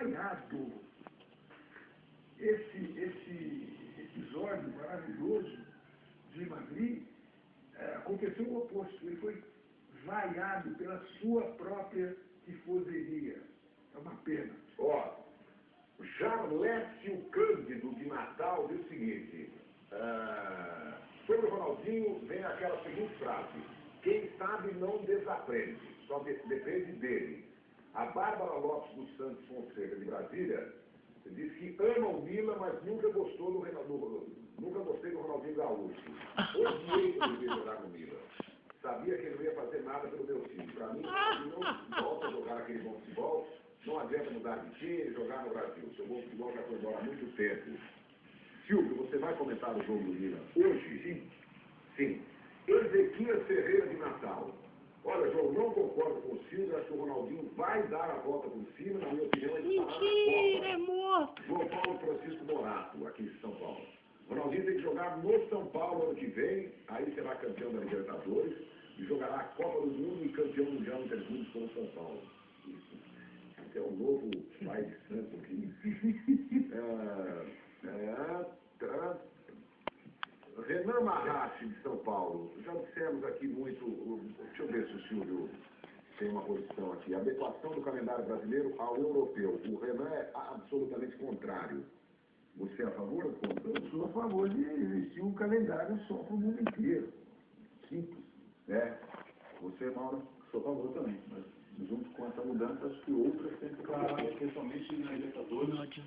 vaiado. Esse episódio maravilhoso de Madrid aconteceu o oposto. Ele foi vaiado pela sua própria tifoseria. É uma pena. Ó, Jarlécio Cândido de Natal diz o seguinte, sobre o Ronaldinho vem aquela seguinte frase: quem sabe não desaprende, só depende dele. A Bárbara Lopes dos Santos Fonseca de Brasília diz que ama o Milan, mas nunca gostou nunca gostei do Ronaldinho Gaúcho. Odiei que ele veio jogar no Milan. Sabia que ele não ia fazer nada pelo meu time. Para mim, ele não volta a jogar aquele bom futebol. Não adianta mudar de time, jogar no Brasil. Seu bom futebol já foi embora há muito tempo. Silvio, você vai comentar o jogo do Milan hoje? Sim. Sim. Ezequias Ferreira de Natal. Olha, João, não concordo com o Silvio. Acho que o Ronaldinho vai dar a volta por cima. Na minha opinião, ele estará na Copa. Mentira, é morto. João Paulo Francisco Morato, aqui em São Paulo. Ronaldinho tem que jogar no São Paulo ano que vem. Aí será campeão da Libertadores. E jogará a Copa do Mundo e campeão mundial interclubes com o São Paulo. Esse é o novo pai de santo aqui. Renan Marrache, de São Paulo. Já dissemos aqui muito. Deixa eu ver se o Silvio tem uma posição aqui. Adequação do calendário brasileiro ao europeu. O Renan é absolutamente contrário. Você é a favor ou contra? Eu sou a favor de existir um calendário só para o mundo inteiro. Simples. Você, Mauro? Sou a favor também, mas junto com essa mudança, acho que outras têm que acontecer, especialmente na Libertadores.